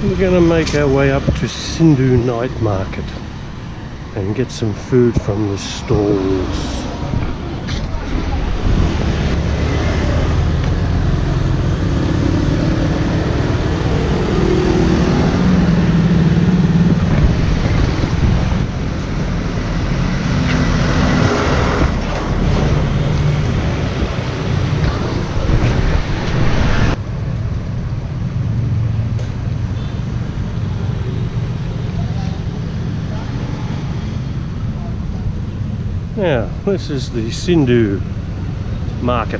We're going to make our way up to Sindu Night Market and get some food from the stalls. Now, this is the Sindu Market.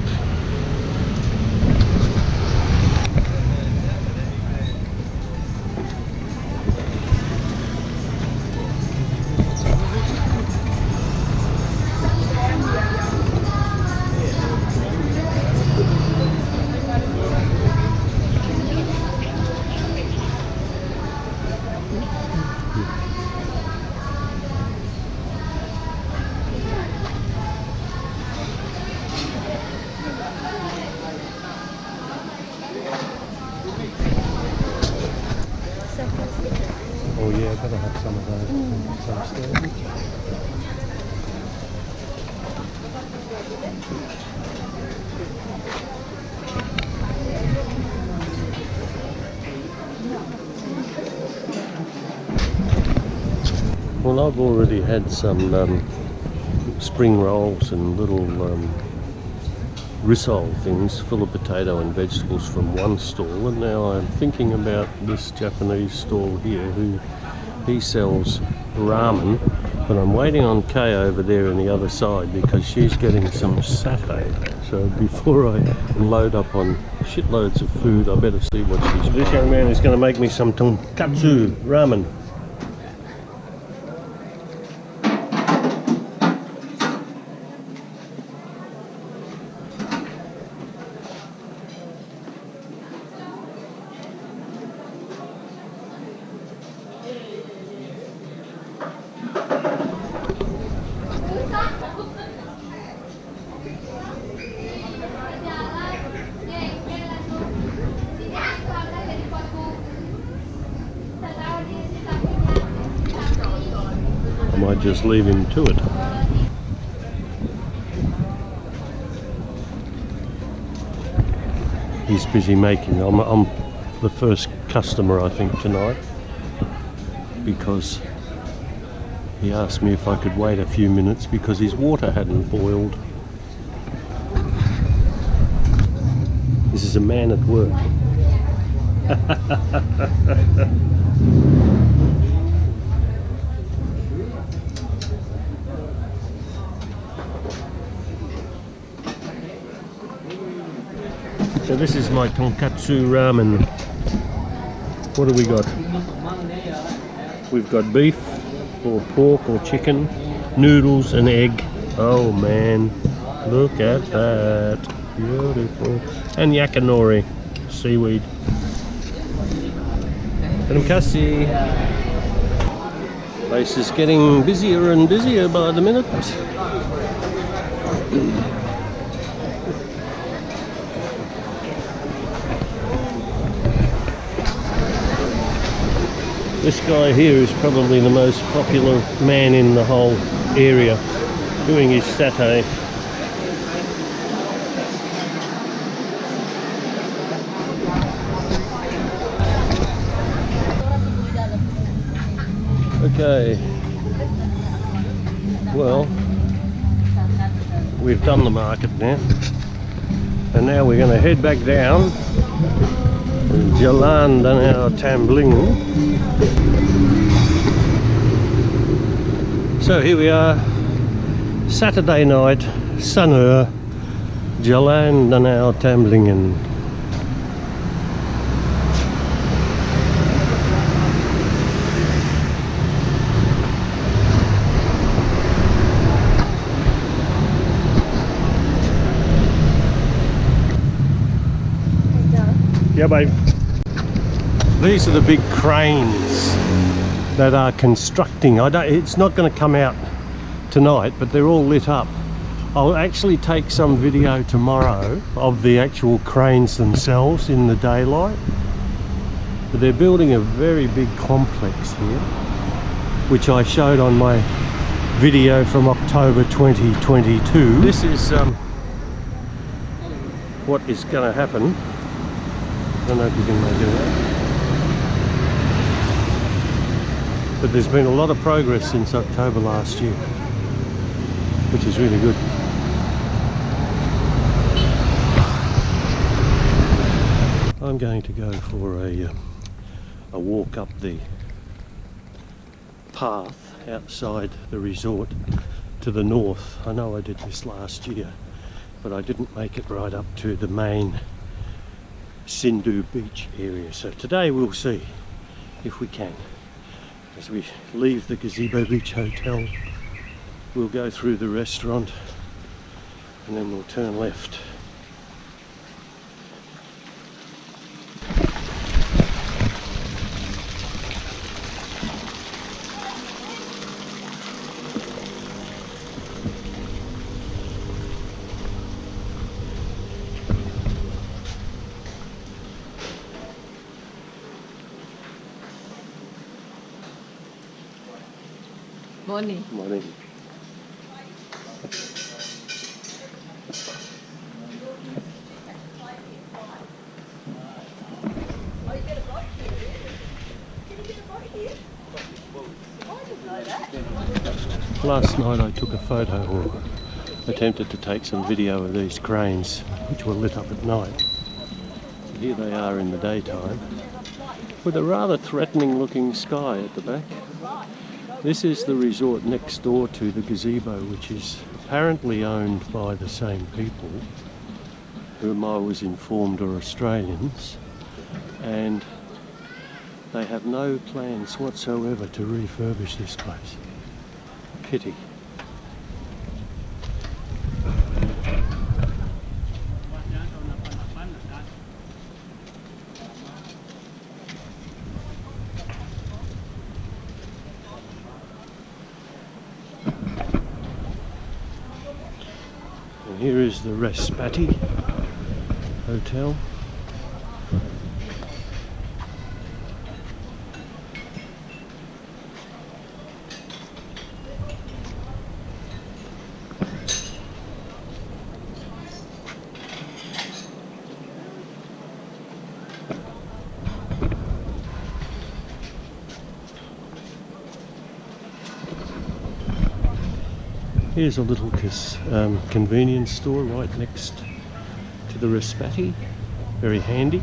Oh yeah, I've got to have some of those. Some stands. Well, I've already had some spring rolls and little risol things full of potato and vegetables from one stall, and now I'm thinking about this Japanese stall here he sells ramen, but I'm waiting on Kay over there on the other side because she's getting some satay. So before I load up on shitloads of food, I better see what she's doing. This young man is going to make me some tonkatsu ramen. I might just leave him to it. He's busy making. I'm the first customer, I think, tonight, because he asked me if I could wait a few minutes because his water hadn't boiled. This is a man at work. So this is my tonkatsu ramen. What do we got? We've got beef or pork or chicken, noodles and egg. Oh man, look at that. Beautiful. And yakinori, seaweed. Terima kasih. Place is getting busier and busier by the minute. This guy here is probably the most popular man in the whole area, doing his satay. Okay, well, we've done the market now, and now we're going to head back down Jalan Tamblingan. So here we are, Saturday night, Sanur, Jalan Tamblingan. Yeah, babe. These are the big cranes that are constructing. It's not going to come out tonight, but they're all lit up. I'll actually take some video tomorrow of the actual cranes themselves in the daylight. But they're building a very big complex here, which I showed on my video from October 2022. This is what is going to happen. I don't know if you can make it out. But there's been a lot of progress since October last year, which is really good. I'm going to go for a walk up the path outside the resort to the north. I know I did this last year, but I didn't make it right up to the main Cindu Beach area. So today we'll see if we can. As we leave the Gazebo Beach Hotel, we'll go through the restaurant and then we'll turn left. Morning. Morning. Last night I took a photo, or attempted to take some video of these cranes, which were lit up at night. So here they are in the daytime, with a rather threatening looking sky at the back. This is the resort next door to the gazebo, which is apparently owned by the same people, whom I was informed are Australians, and they have no plans whatsoever to refurbish this place. Pity. And here is the Respati Hotel. Here's a little convenience store right next to the Respati, very handy.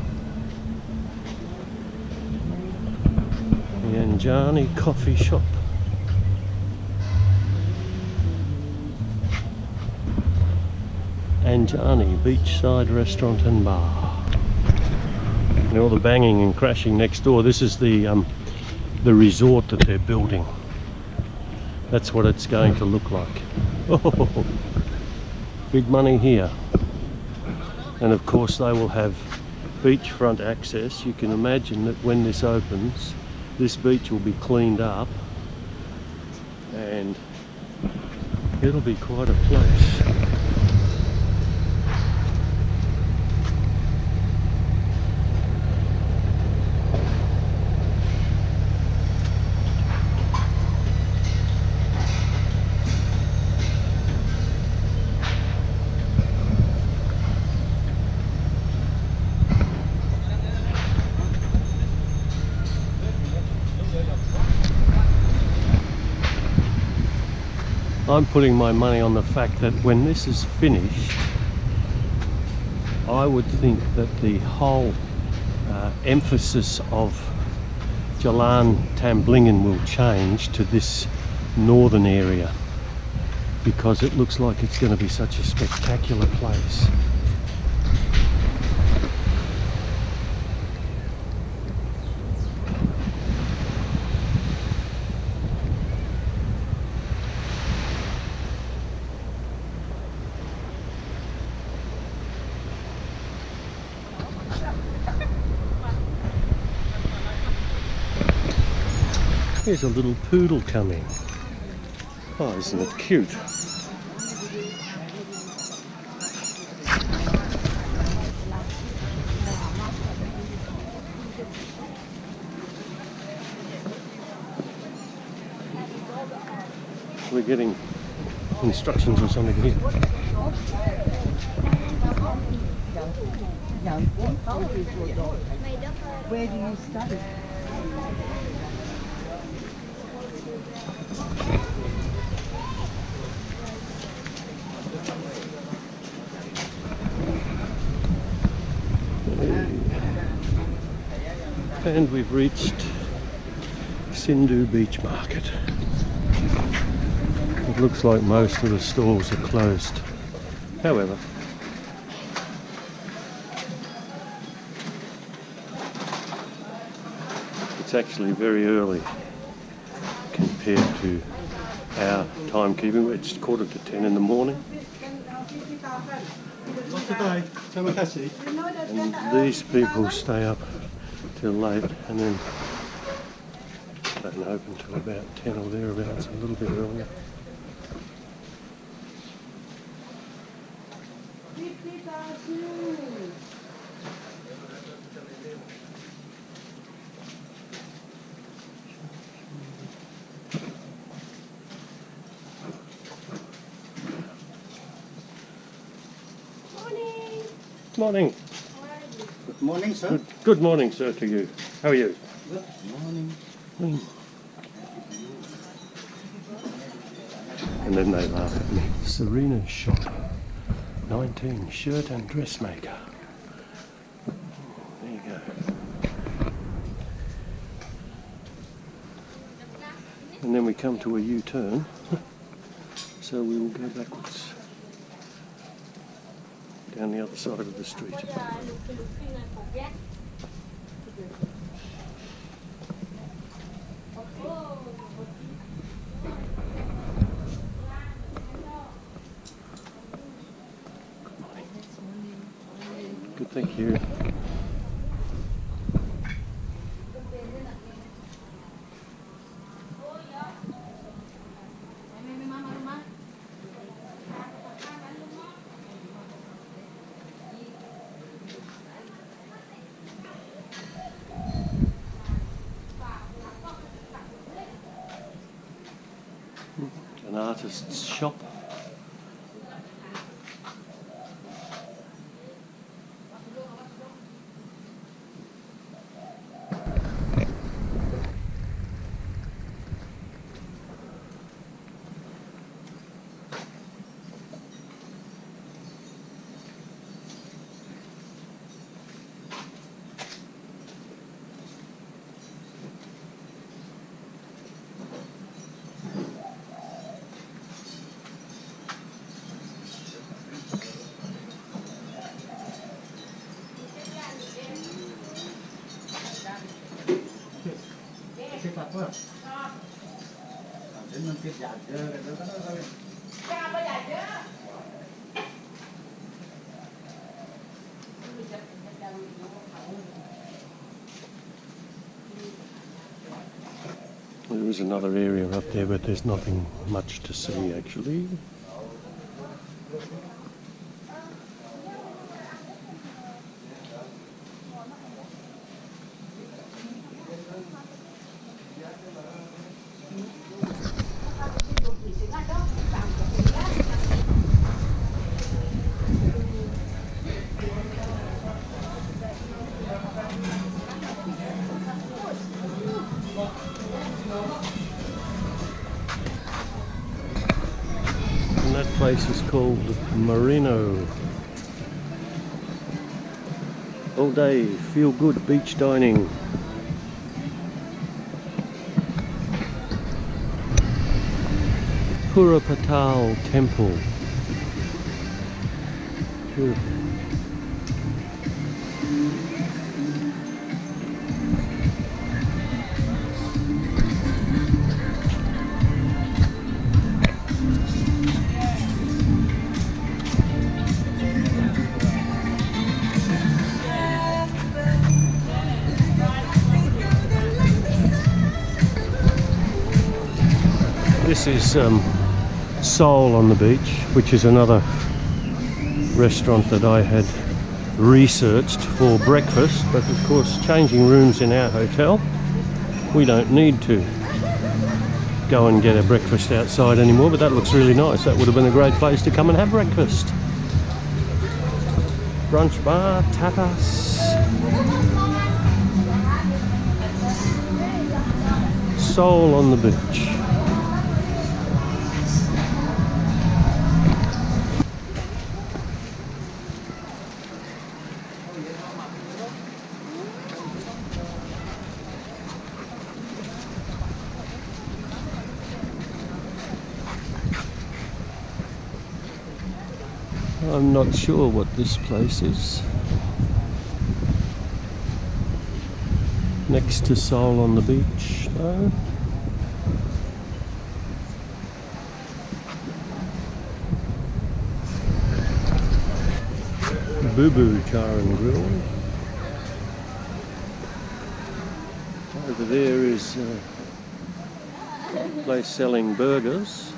The Anjani coffee shop. Anjani beachside restaurant and bar. And all the banging and crashing next door. This is the resort that they're building. That's what it's going to look like. Oh, big money here. And of course they will have beachfront access. You can imagine that when this opens, this beach will be cleaned up and it'll be quite a place. I'm putting my money on the fact that when this is finished, I would think that the whole emphasis of Jalan Tamblingan will change to this northern area, because it looks like it's going to be such a spectacular place. Here's a little poodle coming. Oh, isn't it cute? we're getting instructions or something here. Where do you study? And we've reached Cindu Beach Market. It looks like most of the stalls are closed. However, it's actually very early compared to our timekeeping. It's 9:45 in the morning. And these people stay up till late and then don't open till about 10 or thereabouts, a little bit earlier. Morning. Good morning, sir. Good morning, sir, to you. How are you? Good morning. And then they laugh at me. Serena's shop. 19, shirt and dressmaker. There you go. And then we come to a U-turn, so we will go backwards down the other side of the street. Good, thank you. An artist's shop. There is another area up there, but there's nothing much to see actually. And that place is called Marino. All day, feel good beach dining. Purapatal Temple. Beautiful. This is Soul on the Beach, which is another restaurant that I had researched for breakfast, but of course changing rooms in our hotel we don't need to. go and get a breakfast outside anymore, but that looks really nice. That would have been a great place to come and have breakfast. Brunch bar, tapas. Soul on the beach. I'm not sure what this place is. Next to Soul on the beach, no? Boo Boo Char and Grill. Over there is a place selling burgers.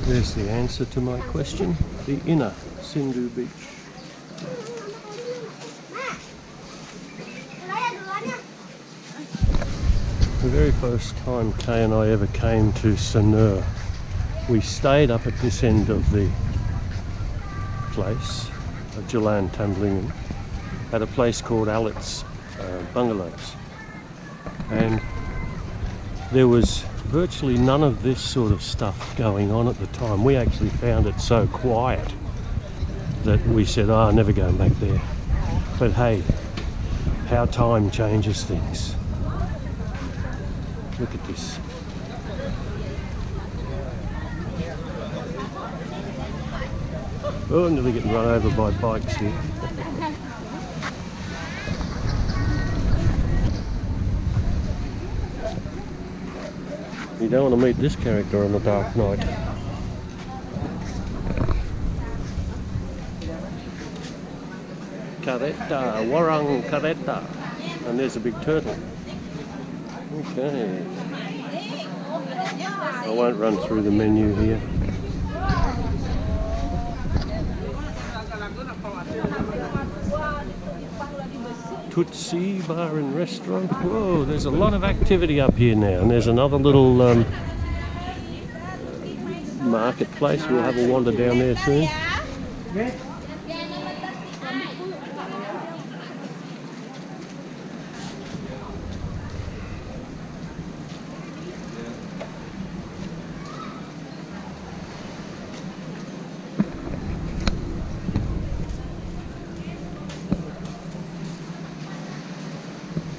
There's the answer to my question, the inner Cindu Beach. The very first time Kay and I ever came to Sanur, we stayed up at this end of the place, Jalan Tamblingan, at a place called Alit's Bungalows. And there was virtually none of this sort of stuff going on at the time. We actually found it so quiet that we said, oh, never going back there. But hey, how time changes things. Look at this. Oh, I'm nearly getting run over by bikes here. You don't want to meet this character on a dark night. Kareta, warang kareta. And there's a big turtle. Okay. I won't run through the menu here. Tootsie Bar and Restaurant. Whoa, there's a lot of activity up here now, and there's another little marketplace. We'll have a wander down there soon.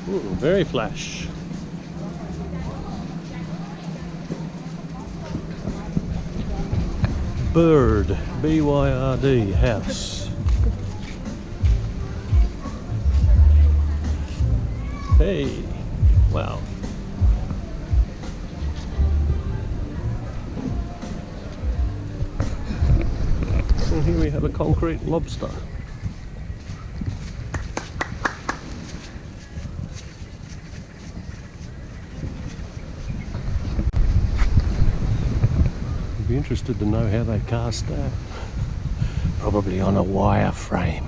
Ooh, very flash. Bird, B-Y-R-D, house. Hey, wow. And here we have a concrete lobster. Be interested to know how they cast that. Probably on a wire frame.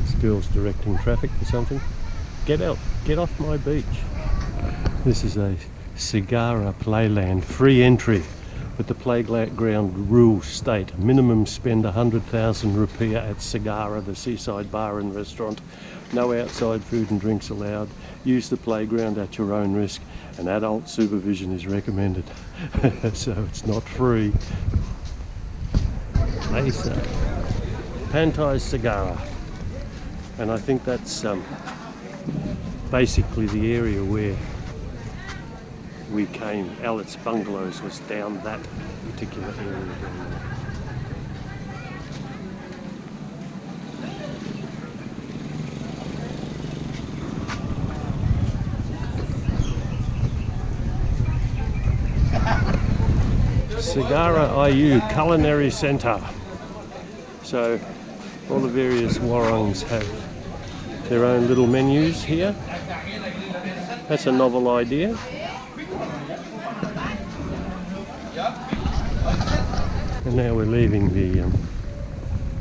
This girl's directing traffic for something. Get out, get off my beach. This is a Segara Playland, free entry, but the playground rules state minimum spend 100,000 rupiah at Segara, the seaside bar and restaurant. No outside food and drinks allowed. Use the playground at your own risk, and adult supervision is recommended. So it's not free. They say Pantai Segara, and I think that's basically the area where we came. Alit's Bungalows was down that particular area down there. Segara Ayu Culinary Centre. So all the various warongs have their own little menus here. That's a novel idea. And now we're leaving the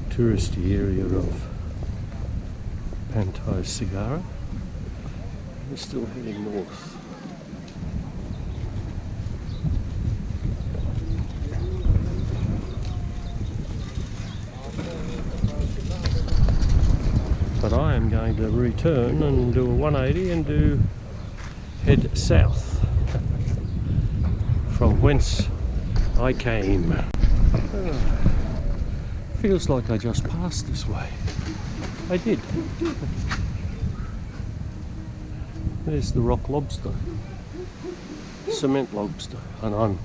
touristy area of Pantai Segara. We're still heading north. But I am going to return and do a 180 and head south from whence I came. Feels like I just passed this way. I did. There's the rock lobster, cement lobster, and I'm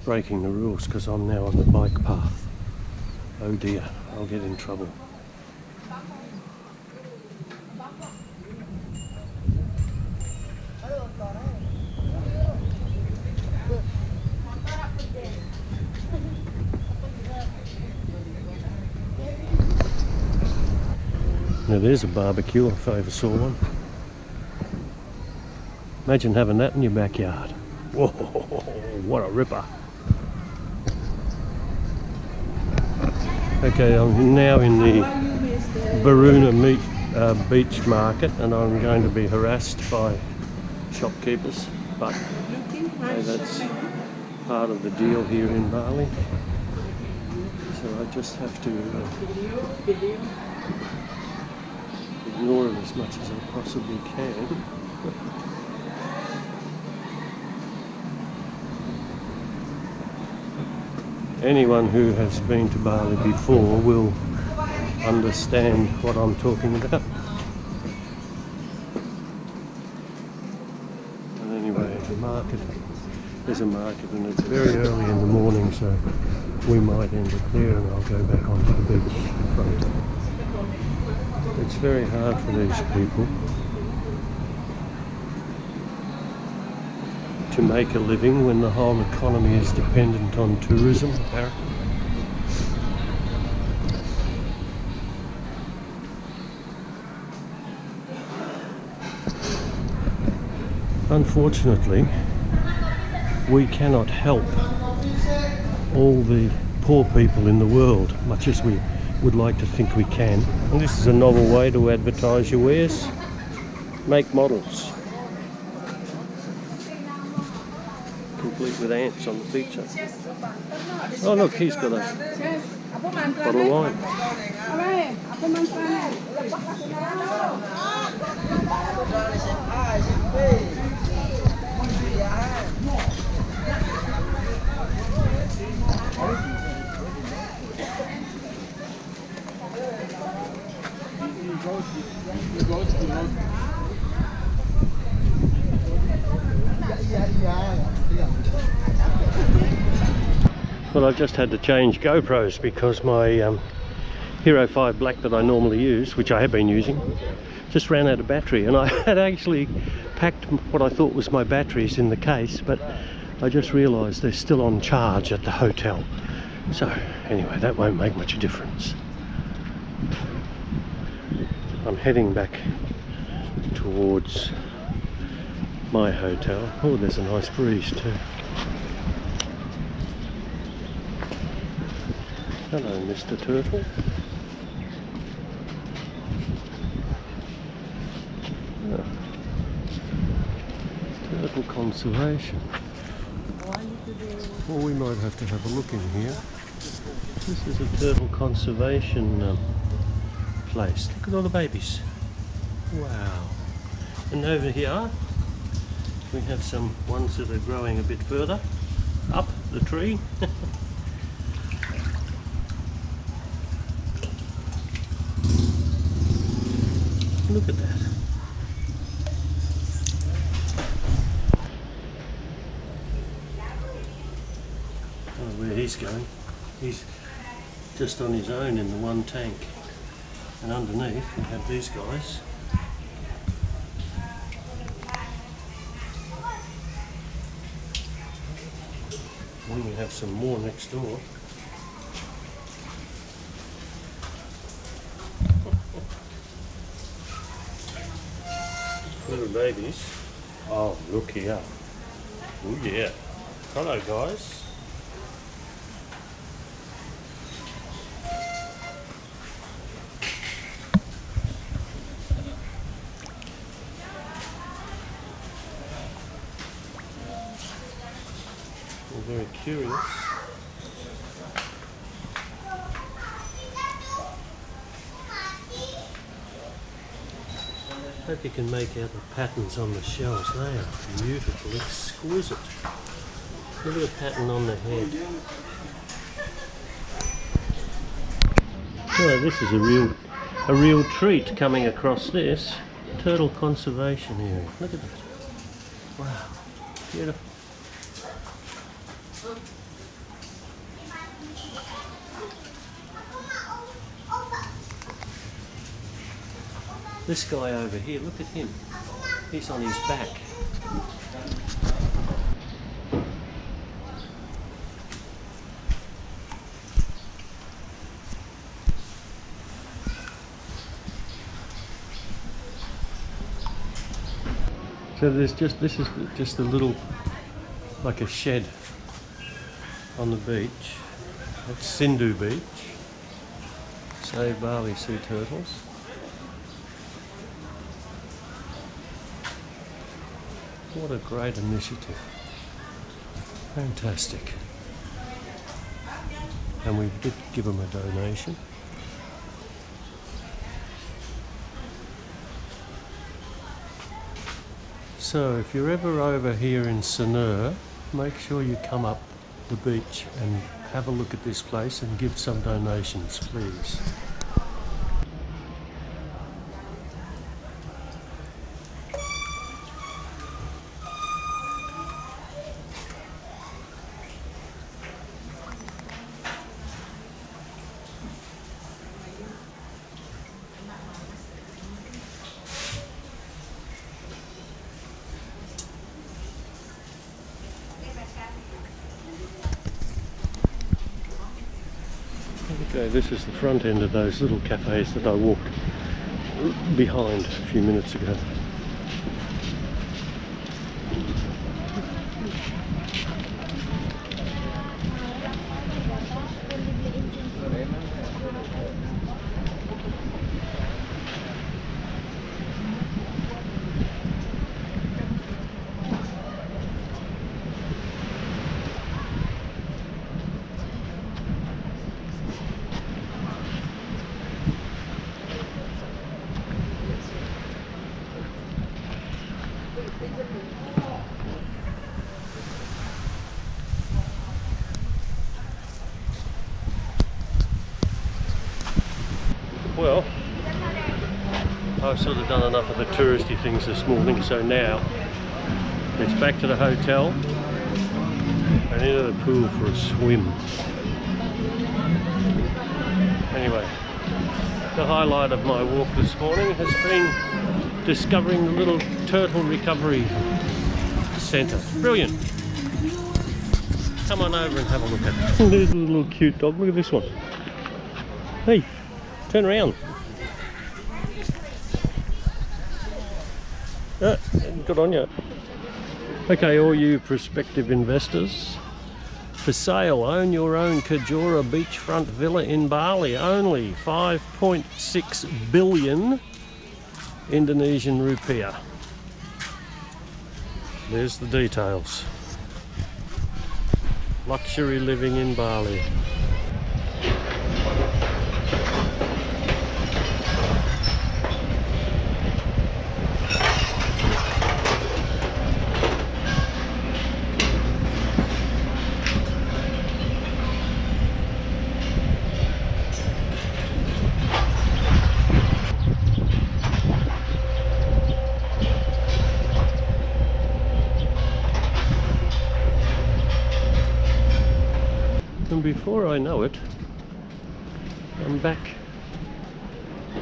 breaking the rules because I'm now on the bike path. Oh dear, I'll get in trouble. Now there's a barbecue if I ever saw one. Imagine having that in your backyard. Whoa, what a ripper. Okay, I'm now in the Baruna Beach Market and I'm going to be harassed by shopkeepers, but hey, that's part of the deal here in Bali. So I just have to ignore it as much as I possibly can. Anyone who has been to Bali before will understand what I'm talking about. And anyway, the market is a market and it's very early in the morning, so we might end it there and I'll go back onto the beach front. It's very hard for these people to make a living when the whole economy is dependent on tourism, apparently. Unfortunately, we cannot help all the poor people in the world, much as we would like to think we can. And this is a novel way to advertise your wares. Make models. Complete with ants on the feature. Oh look, he's got a bottle of wine. Well, I've just had to change GoPros because my Hero 5 Black that I normally use, which I have been using, just ran out of battery, and I had actually packed what I thought was my batteries in the case, but I just realised they're still on charge at the hotel. So anyway, that won't make much difference. I'm heading back towards my hotel. Oh, there's a nice breeze too. Hello, Mr. Turtle. Oh. Turtle conservation. Well, we might have to have a look in here. This is a turtle conservation place. Look at all the babies. Wow. And over here we have some ones that are growing a bit further up the tree. Look at that. going. He's just on his own in the one tank. And underneath we have these guys. And we have some more next door. Little babies. Oh, look here. Oh yeah. Hello guys. We're very curious. Hope you can make out the patterns on the shells. They are beautiful, exquisite. Look at the pattern on the head. Oh, this is a real treat coming across this turtle conservation area. Look at that. Wow, beautiful. This guy over here, look at him. He's on his back. So this is just a little, like a shed on the beach. That's Cindu Beach. Save Bali sea turtles. What a great initiative. Fantastic. And we did give them a donation. So if you're ever over here in Sanur, make sure you come up the beach and have a look at this place and give some donations, please. Okay, this is the front end of those little cafes that I walked behind a few minutes ago. Well, I've sort of done enough of the touristy things this morning, so now it's back to the hotel and into the pool for a swim. Anyway, the highlight of my walk this morning has been discovering the little Turtle Recovery Centre. Brilliant! Come on over and have a look at it. There's a little cute dog. Look at this one. Hey, turn around. Good on you. Okay, all you prospective investors, for sale, own your own Kejora beachfront villa in Bali, only 5.6 billion Indonesian rupiah. There's the details. Luxury living in Bali. before I know it, I'm back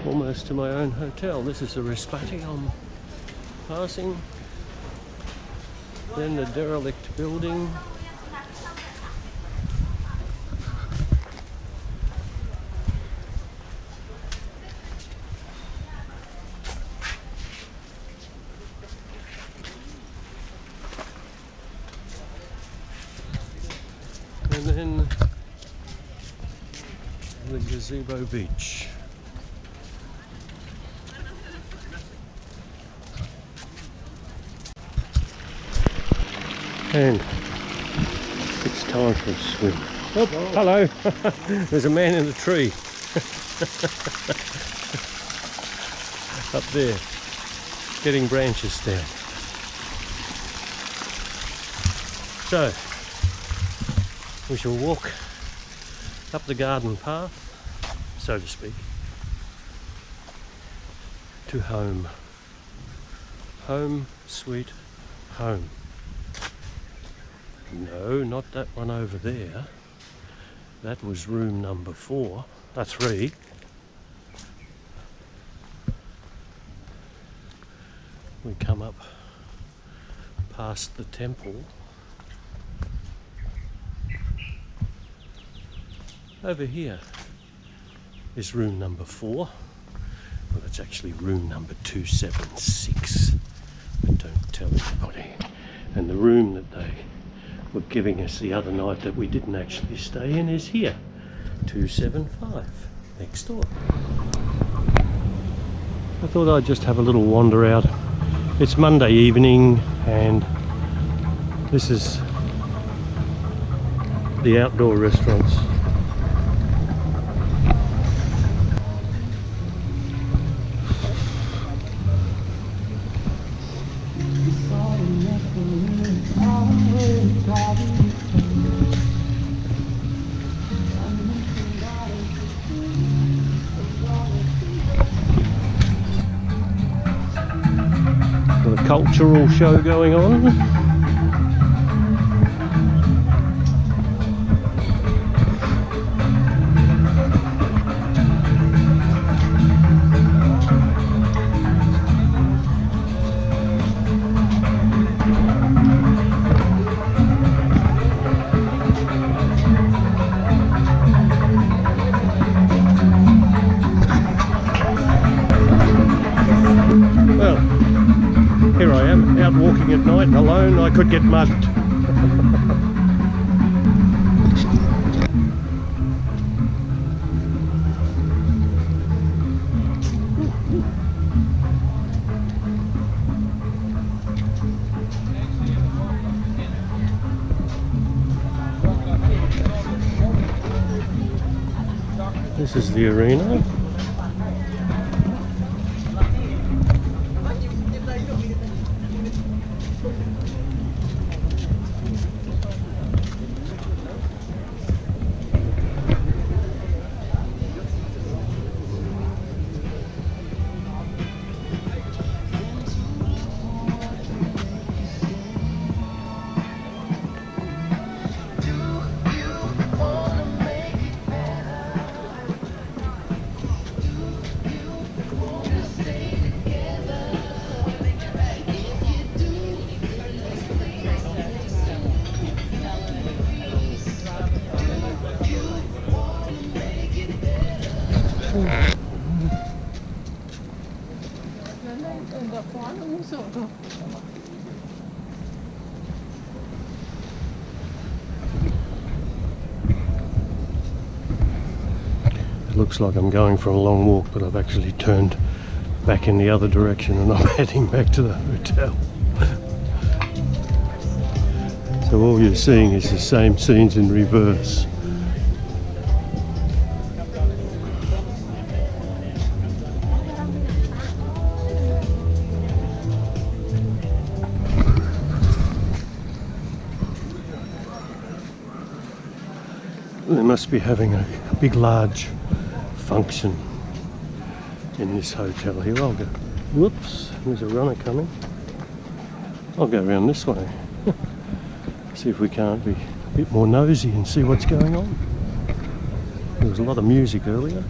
almost to my own hotel. This is the Respati I'm passing. Then the derelict building. And then the gazebo beach. And it's time for a swim. Oh, hello. There's a man in the tree. Up there, getting branches down. So, we shall walk up the garden path, so to speak, to home. Home, sweet home. No, not that one over there. That was room number 3. We come up past the temple. Over here is room number 4. Well, it's actually room number 276, but don't tell anybody. And the room that they were giving us the other night that we didn't actually stay in is here, 275, next door. I thought I'd just have a little wander out. It's Monday evening and this is the outdoor restaurants. Got a cultural show going on. Well, here I am, out walking at night alone. I could get mugged. This is the arena. It looks like I'm going for a long walk, but I've actually turned back in the other direction and I'm heading back to the hotel. So all you're seeing is the same scenes in reverse. They must be having a big, large function in this hotel here. I'll go. Whoops, there's a runner coming. I'll go around this way. See if we can't be a bit more nosy and see what's going on. was a lot of music earlier.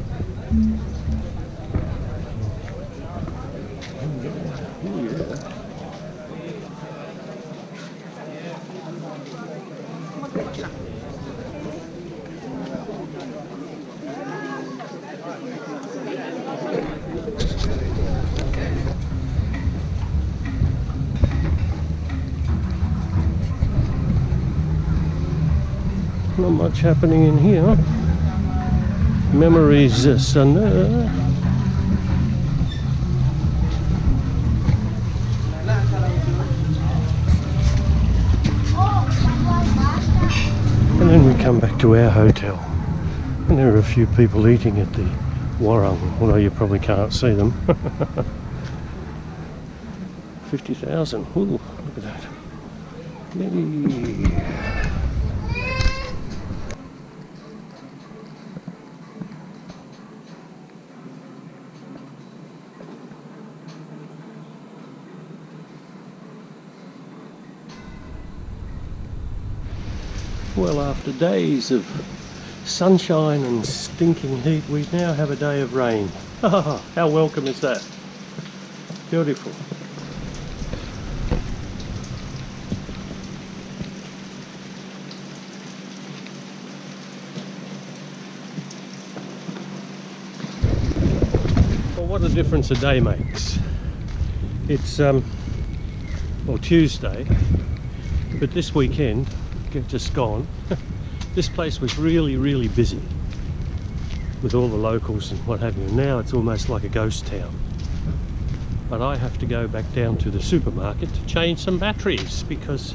Not much happening in here. Memories, Sanur. And then we come back to our hotel. And there are a few people eating at the warung, although you probably can't see them. 50,000. Ooh, look at that. Maybe. Well, after days of sunshine and stinking heat, we now have a day of rain. How welcome is that? Beautiful. Well, what a difference a day makes. It's well, Tuesday, but this weekend, just gone, this place was really busy with all the locals and what have you. Now it's almost like a ghost town. But I have to go back down to the supermarket to change some batteries because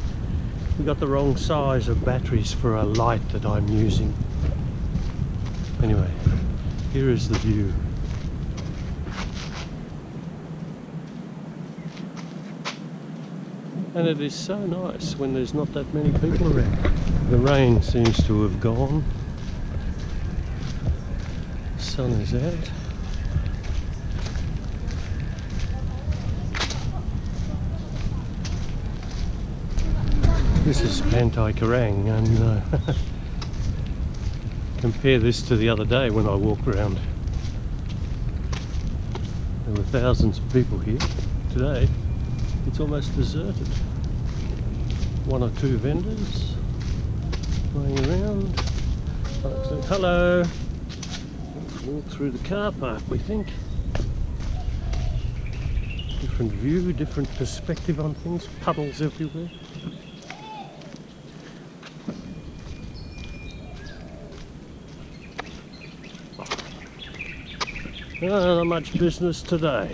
we got the wrong size of batteries for a light that I'm using. Anyway, here is the view. And it is so nice when there's not that many people around. The rain seems to have gone. The sun is out. This is Pantai Kerang, and compare this to the other day when I walked around. There were thousands of people here. Today it's almost deserted. One or two vendors going around. Folks say hello. Let's walk through the car park, we think. Different view, different perspective on things. Puddles everywhere. Not much business today.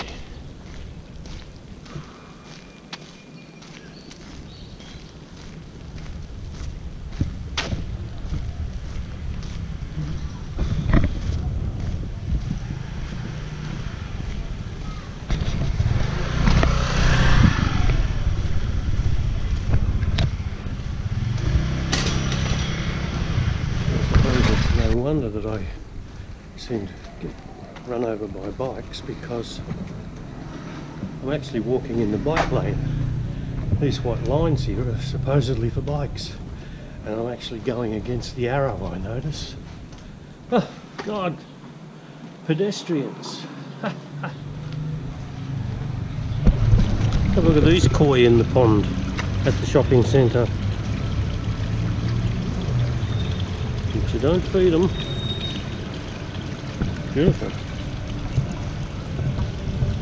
No wonder that I seem to get run over by bikes because I'm actually walking in the bike lane. These white lines here are supposedly for bikes, and I'm actually going against the arrow, I notice. Oh God, pedestrians. Have a look at these koi in the pond at the shopping centre. But you don't feed them. Beautiful.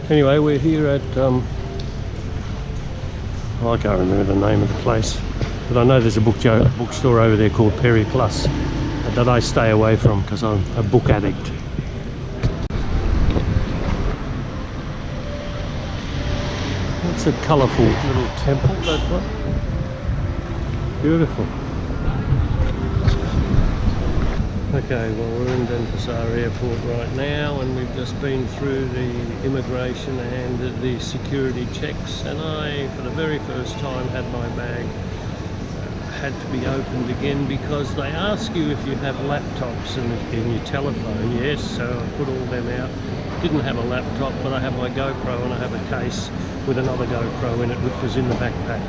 Anyway, we're here at, I can't remember the name of the place, but I know there's a bookstore over there called Perry Plus that I stay away from because I'm a book addict. It's a colourful little temple, that one. Beautiful. Okay, well, we're in Denpasar Airport right now, and we've just been through the immigration and the security checks, and I, for the very first time, had my bag had to be opened again because they ask you if you have laptops and your telephone. Yes, so I put all them out. Didn't have a laptop, but I have my GoPro and I have a case with another GoPro in it, which was in the backpack.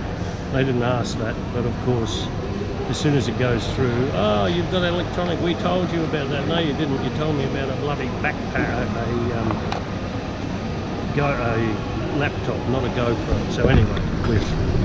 They didn't ask that, but of course as soon as it goes through, oh, you've got electronic, we told you about that. No, you didn't. You told me about a bloody backpack, a laptop, not a GoPro. So anyway, we've